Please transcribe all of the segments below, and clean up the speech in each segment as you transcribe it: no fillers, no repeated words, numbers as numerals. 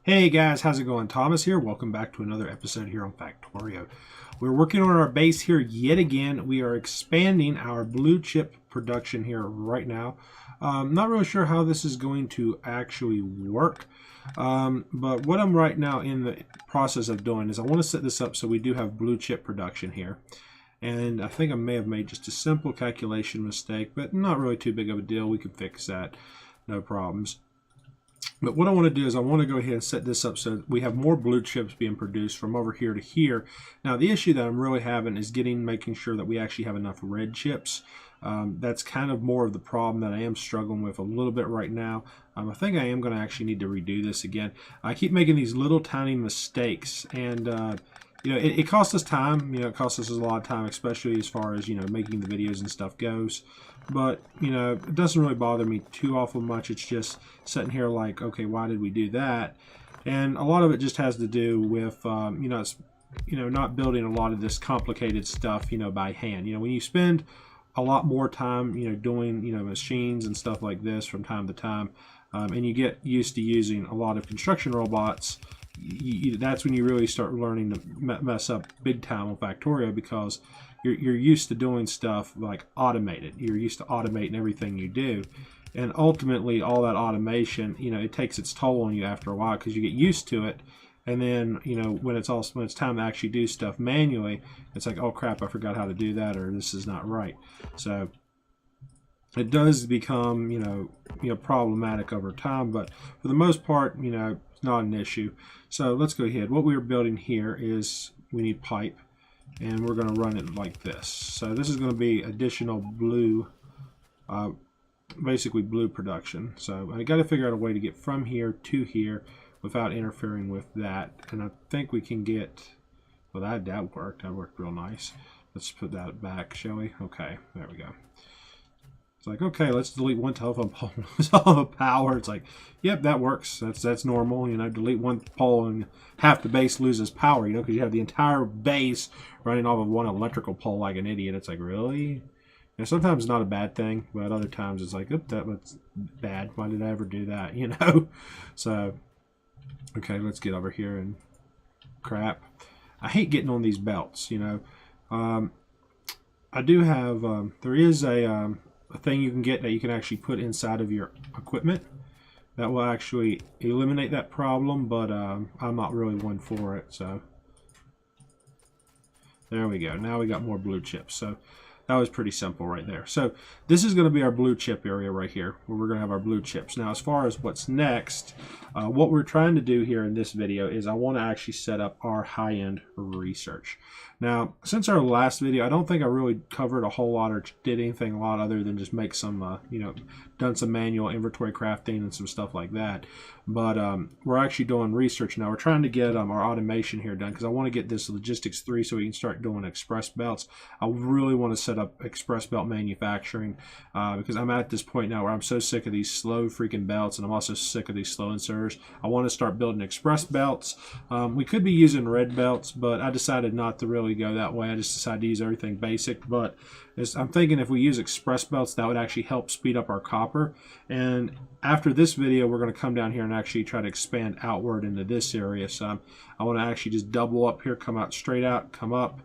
Hey guys, how's it going? Thomas here. Welcome back to another episode here on Factorio. We're working on our base here yet again. We are expanding our blue chip production here right now. Not really sure how this is going to actually work, but what I'm right now in the process of doing is I want to set this up so we do have blue chip production here. And I think I may have made just a simple calculation mistake, but not really too big of a deal. We can fix that, no problems. But what I want to do is I want to go ahead and set this up so we have more blue chips being produced from over here to here. Now the issue that I'm really having is making sure that we actually have enough red chips. That's kind of more of the problem that I am struggling with a little bit right now. I think I am going to actually need to redo this again. I keep making these little tiny mistakes, and you know, it costs us time. You know, it costs us a lot of time, especially as far as, you know, making the videos and stuff goes. But, you know, it doesn't really bother me too awful much. It's just sitting here like, okay, why did we do that? And a lot of it just has to do with, not building a lot of this complicated stuff, you know, by hand. You know, when you spend a lot more time, you know, doing, you know, machines and stuff like this from time to time, and you get used to using a lot of construction robots, that's when you really start learning to mess up big time on Factorio, because you're used to doing stuff like automated. You're used to automating everything you do, and ultimately all that automation, you know, it takes its toll on you after a while because you get used to it. And then, you know, when it's time to actually do stuff manually, it's like, oh crap, I forgot how to do that, or this is not right. So it does become, you know, problematic over time, but for the most part, you know, it's not an issue. So let's go ahead. What we're building here is we need pipe, and we're going to run it like this. So this is going to be additional blue, basically blue production. So I got to figure out a way to get from here to here without interfering with that. And I think we can get, well, that worked. That worked real nice. Let's put that back, shall we? Okay, there we go. It's like, okay, let's delete one telephone pole and lose all the power. It's like, yep, that works. That's normal. You know, delete one pole and half the base loses power, you know, because you have the entire base running off of one electrical pole like an idiot. It's like, really? You know, sometimes it's not a bad thing, but other times it's like, oop, that was bad. Why did I ever do that, you know? So, okay, let's get over here and crap. I hate getting on these belts, you know. I do have, there is a thing you can get that you can actually put inside of your equipment that will actually eliminate that problem, but I'm not really one for it. So there we go. Now we got more blue chips. So that was pretty simple right there. So this is going to be our blue chip area right here, where we're going to have our blue chips. Now, as far as what's next, what we're trying to do here in this video is I want to actually set up our high-end research. Now, since our last video, I don't think I really covered a whole lot or did anything a lot other than just make some, done some manual inventory crafting and some stuff like that. But we're actually doing research now. We're trying to get our automation here done, because I want to get this Logistics 3 so we can start doing express belts. I really want to set up express belt manufacturing, because I'm at this point now where I'm so sick of these slow freaking belts, and I'm also sick of these slow inserters. I want to start building express belts. We could be using red belts, but I decided not to really go that way. I just decided to use everything basic. But I'm thinking if we use express belts, that would actually help speed up our copper. And after this video, we're going to come down here and actually try to expand outward into this area. So I want to actually just double up here, come out straight out, come up,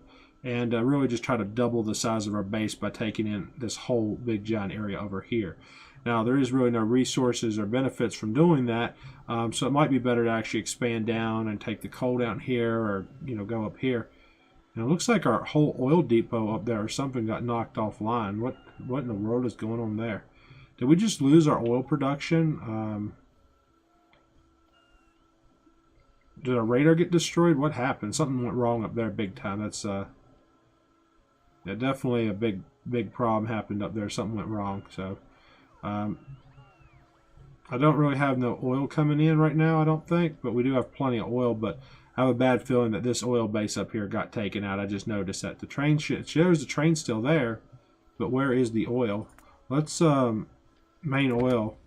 and really just try to double the size of our base by taking in this whole big giant area over here. Now, there is really no resources or benefits from doing that, so it might be better to actually expand down and take the coal down here, or, you know, go up here. And it looks like our whole oil depot up there or something got knocked offline. What in the world is going on there? Did we just lose our oil production? Did our radar get destroyed? What happened? Something went wrong up there big time. That's yeah, definitely a big problem happened up there. Something went wrong. So I don't really have no oil coming in right now, I don't think, but we do have plenty of oil. But I have a bad feeling that this oil base up here got taken out. I just noticed that the train shows the train's still there, but where is the oil? Let's main oil.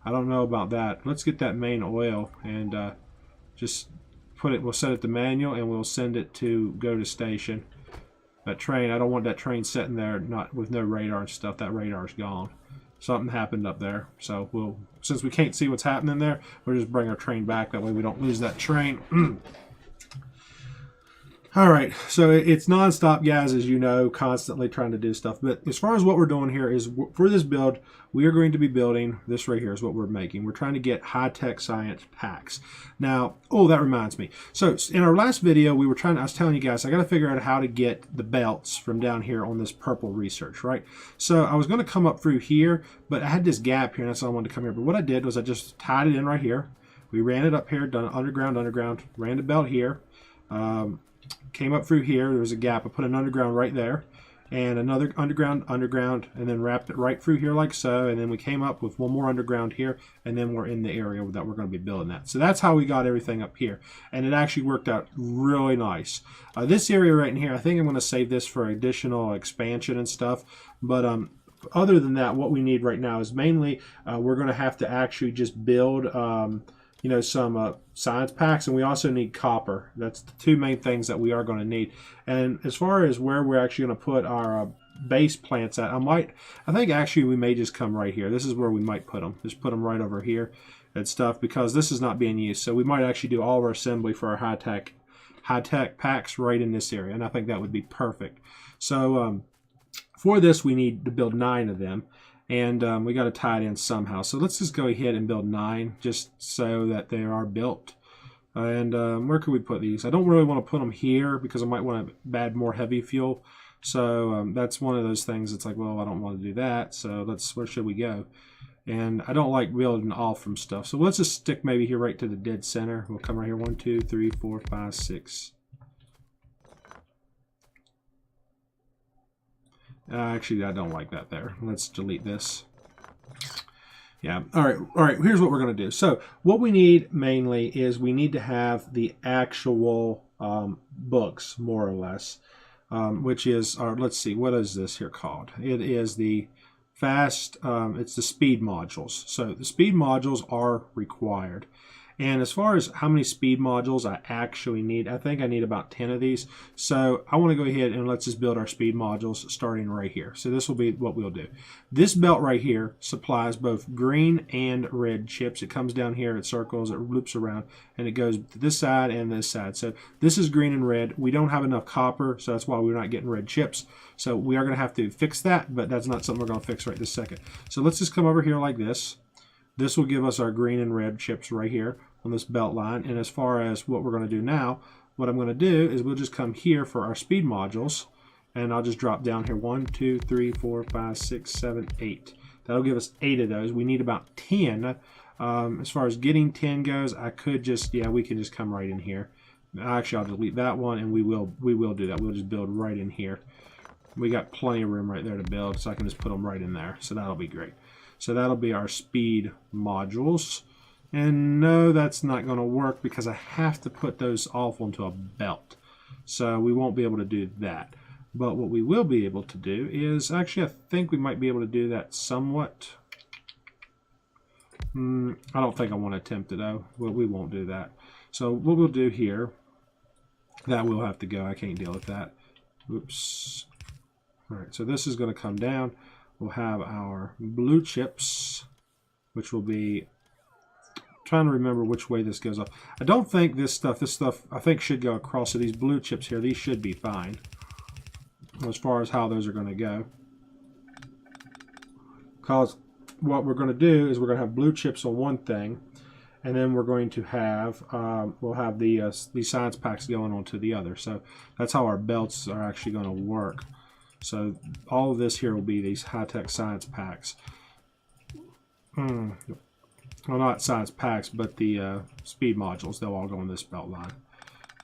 I don't know about that. Let's get that main oil and just put it. We'll set it to manual, and we'll send it to go to station. That train, I don't want that train sitting there not with no radar and stuff. That radar's gone. something happened up there. So we'll, since we can't see what's happening there, we'll just bring our train back. That way we don't lose that train. All right, so it's nonstop, guys, as you know, constantly trying to do stuff. But as far as what we're doing here is, for this build, we are going to be building, this right here is what we're making. We're trying to get high-tech science packs. Now, oh, that reminds me. So in our last video, I was telling you guys, I got to figure out how to get the belts from down here on this purple research, right? So I was going to come up through here, but I had this gap here, and that's why I wanted to come here. But what I did was I just tied it in right here. We ran it up here, done underground, ran the belt here. Came up through here, there was a gap, I put an underground right there, and another underground, and then wrapped it right through here like so, and then we came up with one more underground here, and then we're in the area that we're going to be building at. So that's how we got everything up here, and it actually worked out really nice. This area right in here, I think I'm going to save this for additional expansion and stuff, but other than that, what we need right now is mainly, we're going to have to actually just build you know, some science packs, and we also need copper. That's the two main things that we are going to need. And as far as where we're actually going to put our base plants at, I think actually we may just come right here. This is where we might put them. Just put them right over here and stuff, because this is not being used. So we might actually do all of our assembly for our high-tech packs right in this area, and I think that would be perfect. So for this, we need to build 9 of them. And we got to tie it in somehow. So let's just go ahead and build 9 just so that they are built. And where could we put these? I don't really want to put them here because I might want to add more heavy fuel. So that's one of those things. It's like, well, I don't want to do that. So where should we go? And I don't like building off from stuff. So let's just stick maybe here right to the dead center. We'll come right here. 1, 2, 3, 4, 5, 6. Actually, I don't like that there. Let's delete this. Yeah. All right. Here's what we're going to do. So what we need mainly is we need to have the actual books, more or less, which is our, let's see, what is this here called? It is the it's the speed modules. So the speed modules are required. And as far as how many speed modules I actually need, I think I need about 10 of these. So I want to go ahead and let's just build our speed modules starting right here. So this will be what we'll do. This belt right here supplies both green and red chips. It comes down here, it circles, it loops around, and it goes to this side and this side. So this is green and red. We don't have enough copper, so that's why we're not getting red chips. So we are going to have to fix that, but that's not something we're going to fix right this second. So let's just come over here like this. This will give us our green and red chips right here on this belt line. And as far as what we're going to do now, what I'm going to do is we'll just come here for our speed modules, and I'll just drop down here 1, 2, 3, 4, 5, 6, 7, 8. That'll give us 8 of those. We need about 10. As far as getting 10 goes, I could just, yeah, we can just come right in here. Actually, I'll delete that one, and we will do that. We'll just build right in here. We got plenty of room right there to build, so I can just put them right in there. So that'll be great. So that'll be our speed modules. And no, that's not going to work because I have to put those off onto a belt. So we won't be able to do that. But what we will be able to do is, actually I think we might be able to do that somewhat. I don't think I want to attempt it though. Well, we won't do that. So what we'll do here, that will have to go. I can't deal with that. Oops. All right, so this is going to come down. We'll have our blue chips, which will be, trying to remember which way this goes up. I don't think this stuff I think should go across. So these blue chips here, these should be fine as far as how those are going to go. Because what we're going to do is we're going to have blue chips on one thing, and then we're going to have, we'll have these science packs going on to the other. So that's how our belts are actually going to work. So all of this here will be these high-tech science packs. Well, not science packs, but the speed modules. They'll all go on this belt line.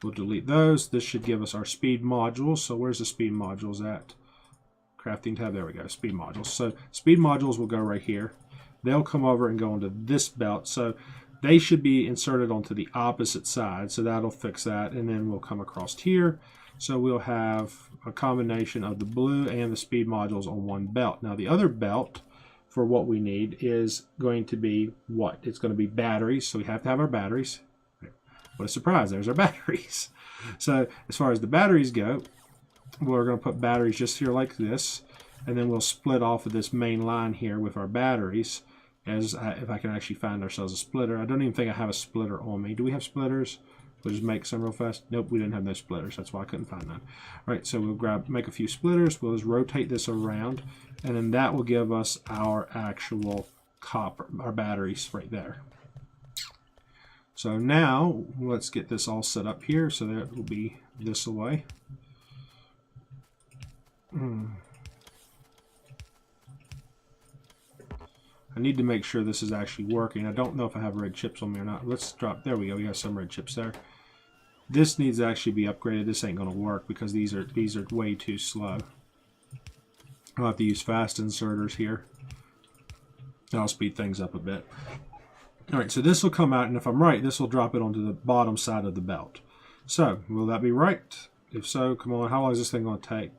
We'll delete those. This should give us our speed modules. So where's the speed modules at? Crafting tab. There we go. Speed modules. So speed modules will go right here. They'll come over and go into this belt. So they should be inserted onto the opposite side. So that'll fix that. And then we'll come across here. So we'll have a combination of the blue and the speed modules on one belt. Now the other belt for what we need is going to be what? It's going to be batteries. So we have to have our batteries. What a surprise, there's our batteries. So as far as the batteries go, we're going to put batteries just here like this. and then we'll split off of this main line here with our batteries. If I can actually find ourselves a splitter. I don't even think I have a splitter on me. Do we have splitters? We'll just make some real fast. Nope, we didn't have no splitters. That's why I couldn't find none. All right, so we'll make a few splitters. We'll just rotate this around, and then that will give us our actual copper, our batteries right there. So now let's get this all set up here. So that will be this away. I need to make sure this is actually working. I don't know if I have red chips on me or not. Let's drop. There we go. We got some red chips there. This needs to actually be upgraded. This ain't going to work because these are way too slow. I'll have to use fast inserters here. I'll speed things up a bit. All right, so this will come out, and if I'm right, this will drop it onto the bottom side of the belt. So, will that be right? If so, come on. How long is this thing going to take?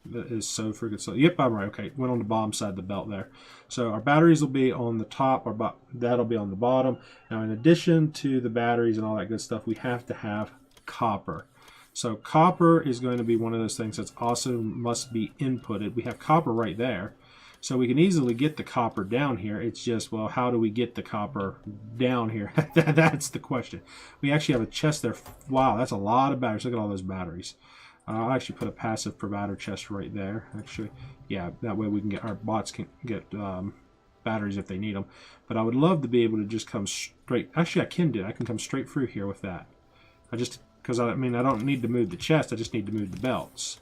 That is so freaking slow. Yep, I'm right. Okay, went on the bottom side of the belt there. So our batteries will be on the top, that'll be on the bottom. Now, in addition to the batteries and all that good stuff, we have to have copper. So copper is going to be one of those things that's also must be inputted. We have copper right there. So we can easily get the copper down here. It's just, well, how do we get the copper down here? That's the question. We actually have a chest there. Wow, that's a lot of batteries. Look at all those batteries. I'll actually put a passive provider chest right there. Actually, yeah, that way we can get, our bots can get batteries if they need them. But I would love to be able to just come straight. Actually, I can do it. I can come straight through here with that. Because I mean, I don't need to move the chest. I just need to move the belts.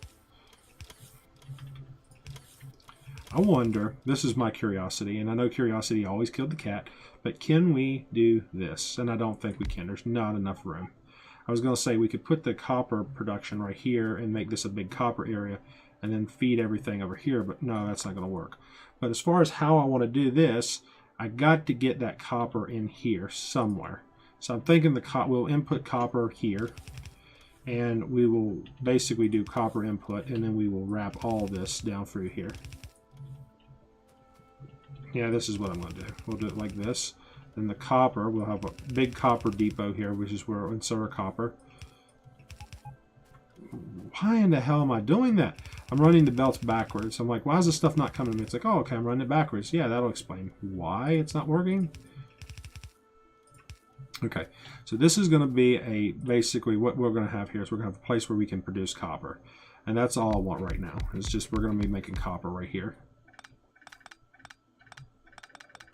I wonder, this is my curiosity, and I know curiosity always killed the cat, but can we do this? And I don't think we can. There's not enough room. I was going to say we could put the copper production right here and make this a big copper area and then feed everything over here, but no, that's not going to work. But as far as how I want to do this, I got to get that copper in here somewhere. So I'm thinking we'll input copper here, and we will basically do copper input, and then we will wrap all this down through here. Yeah, this is what I'm going to do. We'll do it like this. Then the copper, we'll have a big copper depot here, which is where we'll insert our copper. Why in the hell am I doing that? I'm running the belts backwards. I'm like, why is this stuff not coming to me? It's like, oh, okay, I'm running it backwards. Yeah, that'll explain why it's not working. Okay, so this is going to be basically what we're going to have here is we're going to have a place where we can produce copper. And that's all I want right now. It's just we're going to be making copper right here.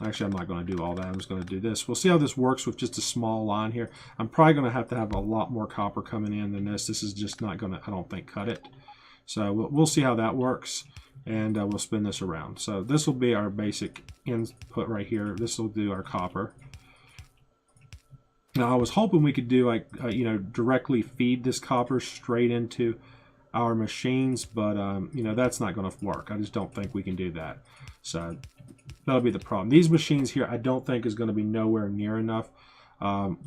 Actually, I'm not going to do all that. I'm just going to do this. We'll see how this works with just a small line here. I'm probably going to have a lot more copper coming in than this. This is just not going to, I don't think, cut it. So we'll see how that works, and we'll spin this around. So this will be our basic input right here. This will do our copper. Now, I was hoping we could do like, directly feed this copper straight into our machines, but, that's not going to work. I just don't think we can do that. So that'll be the problem. These machines here, I don't think is going to be nowhere near enough.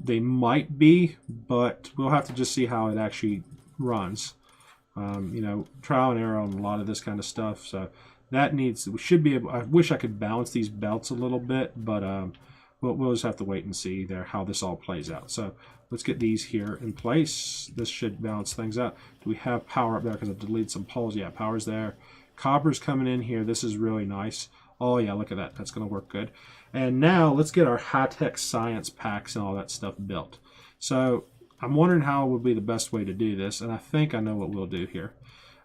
They might be, but we'll have to just see how it actually runs. Trial and error on a lot of this kind of stuff. So that we should be able. I wish I could balance these belts a little bit, but we'll just have to wait and see there how this all plays out. So let's get these here in place. This should balance things out. Do we have power up there? Because I deleted some poles. Yeah, power's there. Copper's coming in here. This is really nice. Oh yeah, look at that. That's going to work good. And now let's get our high-tech science packs and all that stuff built. So I'm wondering how would be the best way to do this, and I think I know what we'll do here.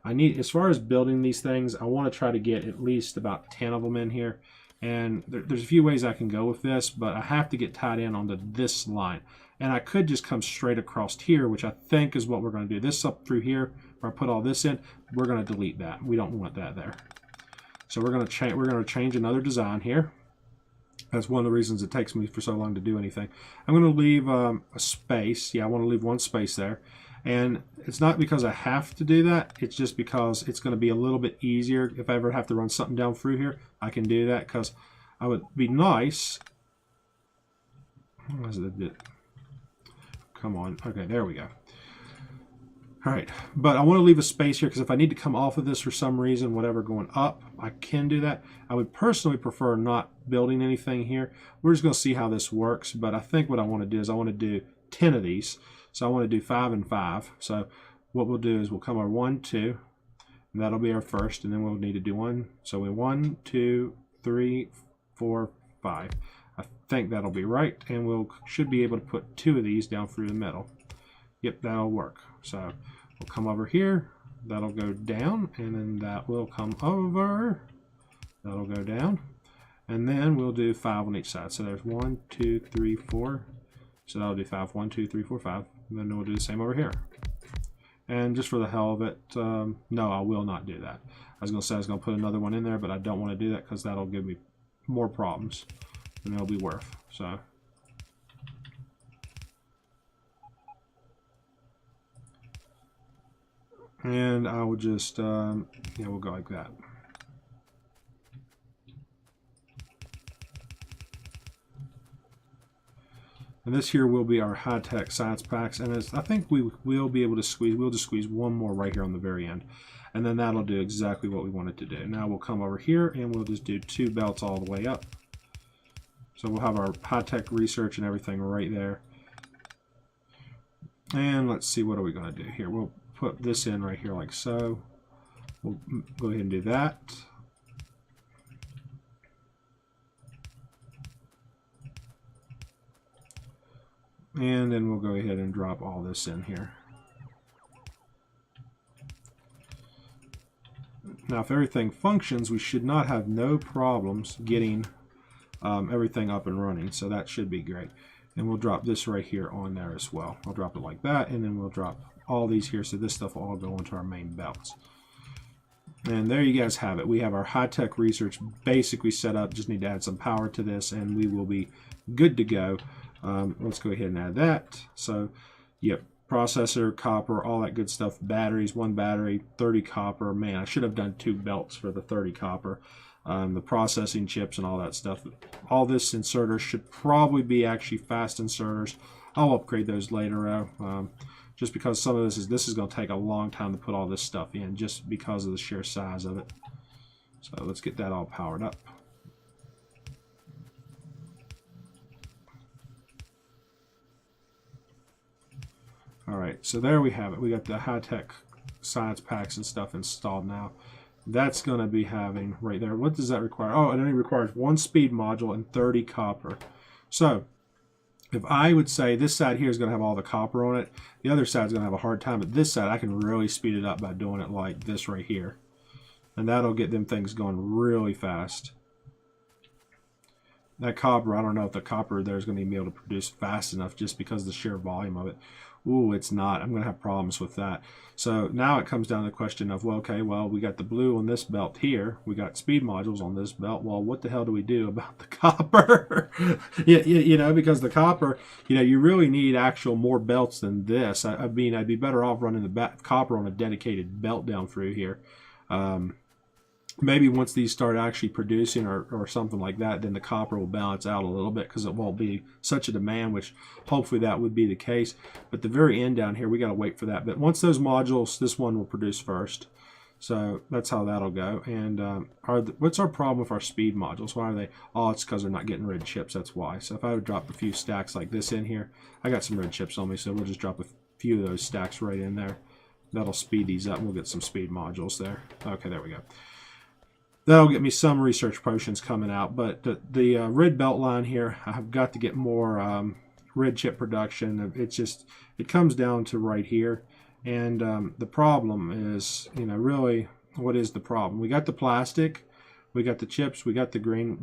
As far as building these things, I want to try to get at least about 10 of them in here. And there's a few ways I can go with this, but I have to get tied in onto this line. And I could just come straight across here, which I think is what we're going to do. This up through here, where I put all this in, we're going to delete that. We don't want that there. So we're going to change another design here. That's one of the reasons it takes me for so long to do anything. I'm going to leave a space. Yeah, I want to leave one space there. And it's not because I have to do that. It's just because it's going to be a little bit easier. If I ever have to run something down through here, I can do that because I would be nice. Come on. Okay, there we go. All right, but I want to leave a space here because if I need to come off of this for some reason, whatever, going up, I can do that. I would personally prefer not building anything here. We're just going to see how this works, but I think what I want to do is I want to do 10 of these. So I want to do 5 and 5. So what we'll do is we'll come our 1, 2, And that'll be our first, and then we'll need to do one. So we 1, 2, 3, 4, 5. I think that'll be right, and we'll should be able to put 2 of these down through the middle. Yep, that'll work. So we'll come over here. That'll go down, and then that will come over. That'll go down, and then we'll do 5 on each side. So there's 1, 2, 3, 4. So that'll do 5. 1, 2, 3, 4, 5. And then we'll do the same over here. And just for the hell of it, no, I will not do that. I was going to say I was going to put another one in there, but I don't want to do that because that'll give me more problems than it'll be worth. So, and I will just, yeah, we'll go like that. And this here will be our high-tech science packs, and I think we will be able to squeeze. We'll just squeeze one more right here on the very end, and then that'll do exactly what we want it to do. Now we'll come over here and we'll just do 2 belts all the way up. So we'll have our high-tech research and everything right there. And let's see, what are we going to do here? We'll put this in right here like so. We'll go ahead and do that. And then we'll go ahead and drop all this in here. Now, if everything functions, we should not have no problems getting everything up and running. So that should be great. And we'll drop this right here on there as well. I'll drop it like that, and then we'll drop all these here. So this stuff will all go into our main belts. And there you guys have it. We have our high-tech research basically set up. Just need to add some power to this, and we will be good to go. Let's go ahead and add that. So, yep, processor, copper, all that good stuff. Batteries, 1 battery, 30 copper. Man, I should have done 2 belts for the 30 copper. The processing chips and all that stuff. All this inserters should probably be actually fast inserters. I'll upgrade those later, just because some of this is going to take a long time to put all this stuff in, just because of the sheer size of it. So let's get that all powered up. Alright, so there we have it. We got the high-tech science packs and stuff installed now. That's going to be having right there. What does that require? Oh, it only requires 1 speed module and 30 copper. So, if I would say this side here is going to have all the copper on it, the other side is going to have a hard time, but this side I can really speed it up by doing it like this right here. And that'll get them things going really fast. That copper, I don't know if the copper there is going to be able to produce fast enough just because of the sheer volume of it. Ooh, it's not. I'm going to have problems with that. So now it comes down to the question of, well, okay, well, we got the blue on this belt here. We got speed modules on this belt. Well, what the hell do we do about the copper? you know, because the copper, you know, you really need actual more belts than this. I mean, I'd be better off running the copper on a dedicated belt down through here. Maybe once these start actually producing or something like that, then the copper will balance out a little bit because it won't be such a demand, which hopefully that would be the case. But the very end down here, we got to wait for that. But once those modules, this one will produce first. So that's how that'll go. And what's our problem with our speed modules? Why are they? Oh, it's because they're not getting red chips. That's why. So if I would drop a few stacks like this in here, I got some red chips on me, so we'll just drop a few of those stacks right in there. That'll speed these up, and we'll get some speed modules there. Okay, there we go. That'll get me some research potions coming out, but the red belt line here, I've got to get more red chip production. It comes down to right here, and the problem is, you know, really, what is the problem? We got the plastic, we got the chips, we got the green,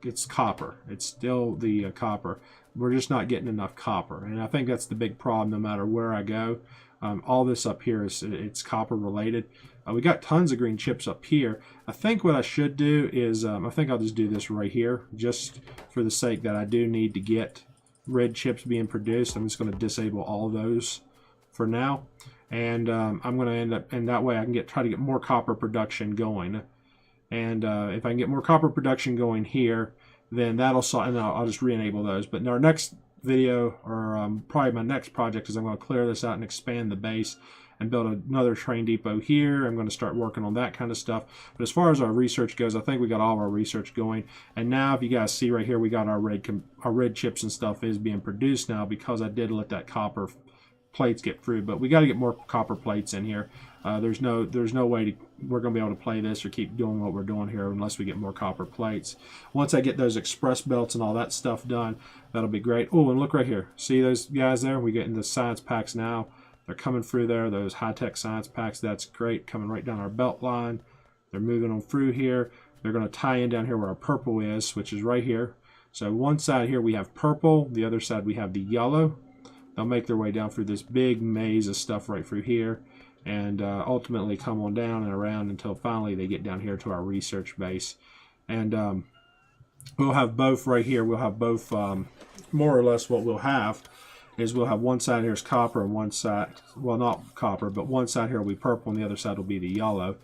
it's copper. It's still the copper. We're just not getting enough copper, and I think that's the big problem no matter where I go. All this up here it's copper related. We got tons of green chips up here. I think what I should do is, I think I'll just do this right here, just for the sake that I do need to get red chips being produced. I'm just going to disable all those for now, and I'm going to end up, and that way I can try to get more copper production going. And if I can get more copper production going here, then that'll solve, and I'll just re-enable those. But in our next video, or probably my next project, is I'm going to clear this out and expand the base and build another train depot here. I'm going to start working on that kind of stuff. But as far as our research goes, I think we got all of our research going. And now, if you guys see right here, we got our red chips and stuff is being produced now because I did let that copper plates get through, but we got to get more copper plates in here. There's no way we're going to be able to play this or keep doing what we're doing here unless we get more copper plates. Once I get those express belts and all that stuff done, that'll be great. Oh, and look right here. See those guys there? We get into science packs now. They're coming through there, those high-tech science packs. That's great, coming right down our belt line. They're moving on through here. They're going to tie in down here where our purple is, which is right here. So one side here we have purple, the other side we have the yellow. They'll make their way down through this big maze of stuff right through here, and ultimately come on down and around until finally they get down here to our research base. And we'll have both right here. We'll have both, more or less what we'll have is we'll have one side here is copper and one side, well, not copper, but one side here will be purple and the other side will be the yellow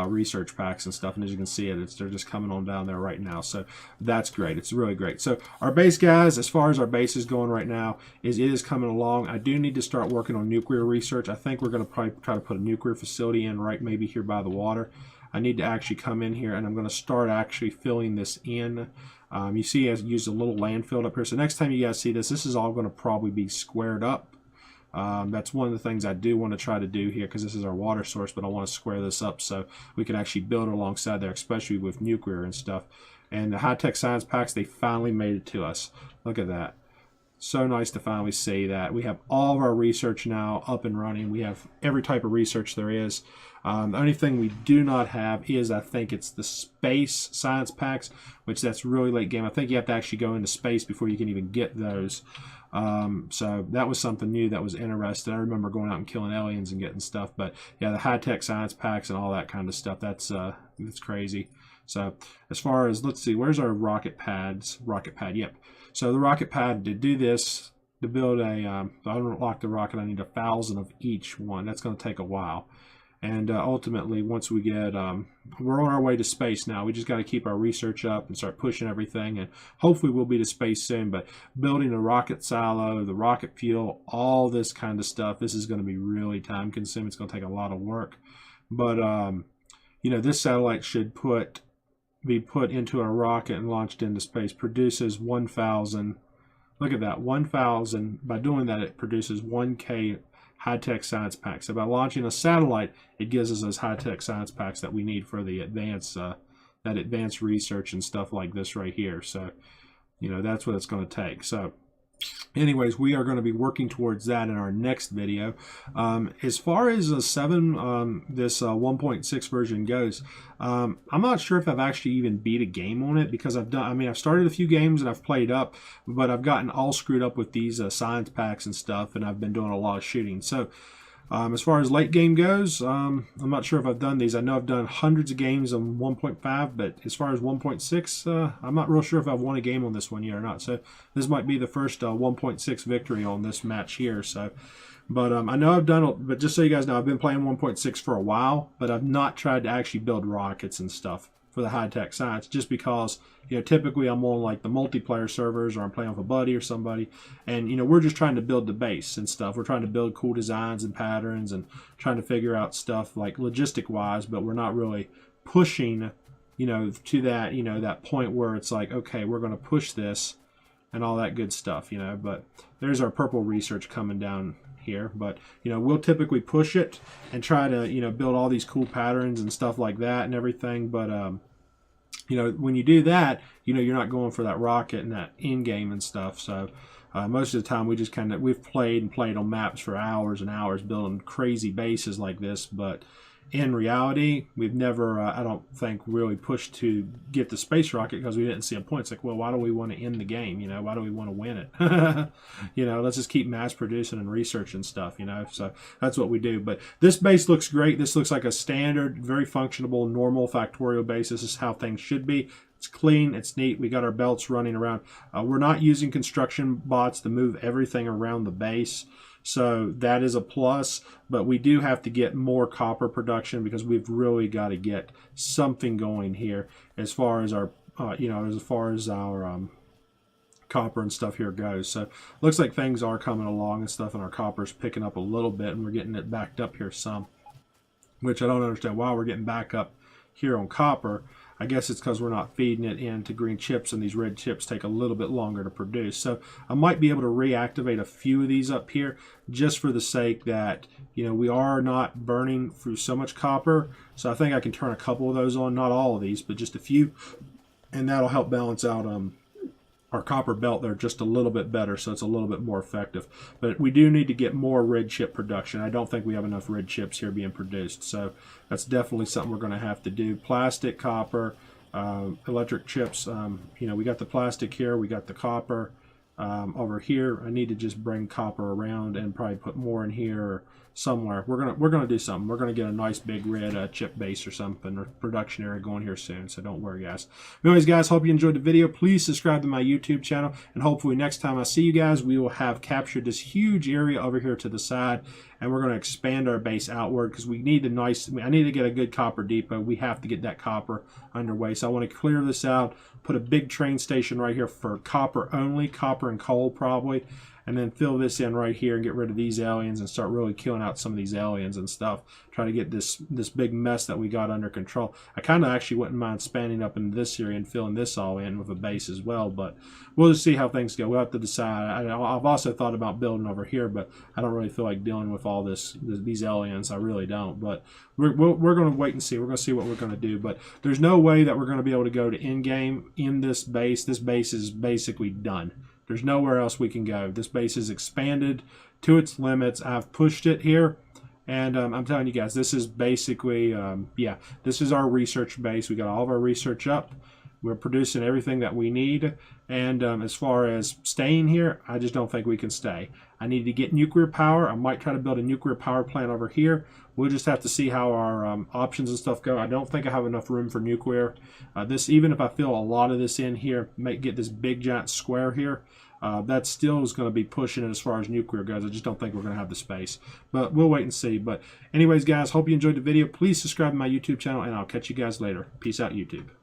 research packs and stuff. And as you can see, they're just coming on down there right now. So that's great. It's really great. So our base, guys, as far as our base is going right now, it is coming along. I do need to start working on nuclear research. I think we're going to probably try to put a nuclear facility in right maybe here by the water. I need to actually come in here and I'm going to start actually filling this in. You see I used a little landfill up here. So next time you guys see this is all going to probably be squared up. That's one of the things I do want to try to do here because this is our water source, but I want to square this up so we can actually build alongside there, especially with nuclear and stuff. And the high-tech science packs, they finally made it to us. Look at that. So nice to finally see that. We have all of our research now up and running. We have every type of research there is. The only thing we do not have is, I think it's the space science packs, which that's really late game. I think you have to actually go into space before you can even get those. So that was something new that was interesting. I remember going out and killing aliens and getting stuff. But yeah, the high-tech science packs and all that kind of stuff, that's crazy. So as far as, let's see, where's our rocket pads? Rocket pad, yep. So the rocket pad, to do this, to build a, I unlock the rocket, I need 1,000 of each one. That's going to take a while. And ultimately, once we get, we're on our way to space now. We just got to keep our research up and start pushing everything. And hopefully we'll be to space soon. But building a rocket silo, the rocket fuel, all this kind of stuff, this is going to be really time consuming. It's going to take a lot of work. But, you know, this satellite should be put into a rocket and launched into space. Produces 1,000. Look at that, 1,000. By doing that, it produces 1K high-tech science packs. So by launching a satellite, it gives us those high-tech science packs that we need for the advanced, that advanced research and stuff like this right here. So, you know, that's what it's going to take. So, anyways, we are going to be working towards that in our next video. As far as this 1.6 version goes, I'm not sure if I've actually even beat a game on it because I've started a few games and I've played up, but I've gotten all screwed up with these science packs and stuff, and I've been doing a lot of shooting. So as far as late game goes, I'm not sure if I've done these. I know I've done hundreds of games on 1.5, but as far as 1.6, I'm not real sure if I've won a game on this one yet or not. So this might be the first 1.6 victory on this match here. So, but I know I've done, but just so you guys know, I've been playing 1.6 for a while, but I've not tried to actually build rockets and stuff for the high-tech science, just because, you know, typically I'm on like the multiplayer servers or I'm playing with a buddy or somebody, and, you know, we're just trying to build the base and stuff. We're trying to build cool designs and patterns and trying to figure out stuff like logistic-wise, but we're not really pushing, you know, to that, you know, that point where it's like, okay, we're going to push this and all that good stuff, you know. But there's our purple research coming down here, but, you know, we'll typically push it and try to, you know, build all these cool patterns and stuff like that and everything. But you know, when you do that, you know, you're not going for that rocket and that in game and stuff. So most of the time we've played on maps for hours and hours building crazy bases like this, but in reality, we've never, I don't think, really pushed to get the space rocket because we didn't see a point. It's like, well, why do we want to end the game? You know, why do we want to win it? You know, let's just keep mass producing and researching stuff, you know. So that's what we do. But this base looks great. This looks like a standard, very functional, normal Factorio base. This is how things should be. It's clean, it's neat. We got our belts running around. We're not using construction bots to move everything around the base. So that is a plus, but we do have to get more copper production because we've really got to get something going here as far as our, you know, as far as our copper and stuff here goes. So looks like things are coming along and stuff, and our copper's picking up a little bit, and we're getting it backed up here some, which I don't understand why we're getting back up here on copper. I guess it's because we're not feeding it into green chips, and these red chips take a little bit longer to produce. So I might be able to reactivate a few of these up here just for the sake that, you know, we are not burning through so much copper. So I think I can turn a couple of those on, not all of these, but just a few, and that'll help balance out our copper belt there just a little bit better, so it's a little bit more effective. But we do need to get more red chip production. I don't think we have enough red chips here being produced, so that's definitely something we're going to have to do. Plastic, copper, electric chips. You know, we got the plastic here, we got the copper over here. I need to just bring copper around and probably put more in here or somewhere. We're gonna do something. We're gonna get a nice big red chip base or something, or production area going here soon, so don't worry, guys. Anyways, guys, hope you enjoyed the video. Please subscribe to my YouTube channel, and hopefully next time I see you guys, we will have captured this huge area over here to the side, and we're going to expand our base outward because we need I need to get a good copper depot. We have to get that copper underway, so I want to clear this out, put a big train station right here for copper only, copper and coal probably, and then fill this in right here and get rid of these aliens and start really killing out some of these aliens and stuff. Try to get this big mess that we got under control. I kind of actually wouldn't mind spanning up into this area and filling this all in with a base as well, but we'll just see how things go. We'll have to decide. I've also thought about building over here, but I don't really feel like dealing with all these aliens. I really don't, but we're going to wait and see. We're going to see what we're going to do, but there's no way that we're going to be able to go to in-game in this base. This base is basically done. There's nowhere else we can go. This base is expanded to its limits. I've pushed it here, and I'm telling you guys, this is basically, yeah, this is our research base. We got all of our research up. We're producing everything that we need, and as far as staying here, I just don't think we can stay. I need to get nuclear power. I might try to build a nuclear power plant over here. We'll just have to see how our options and stuff go. I don't think I have enough room for nuclear. Even if I fill a lot of this in here, get this big giant square here, that still is going to be pushing it as far as nuclear goes. I just don't think we're going to have the space, but we'll wait and see. But anyways, guys, hope you enjoyed the video. Please subscribe to my YouTube channel, and I'll catch you guys later. Peace out, YouTube.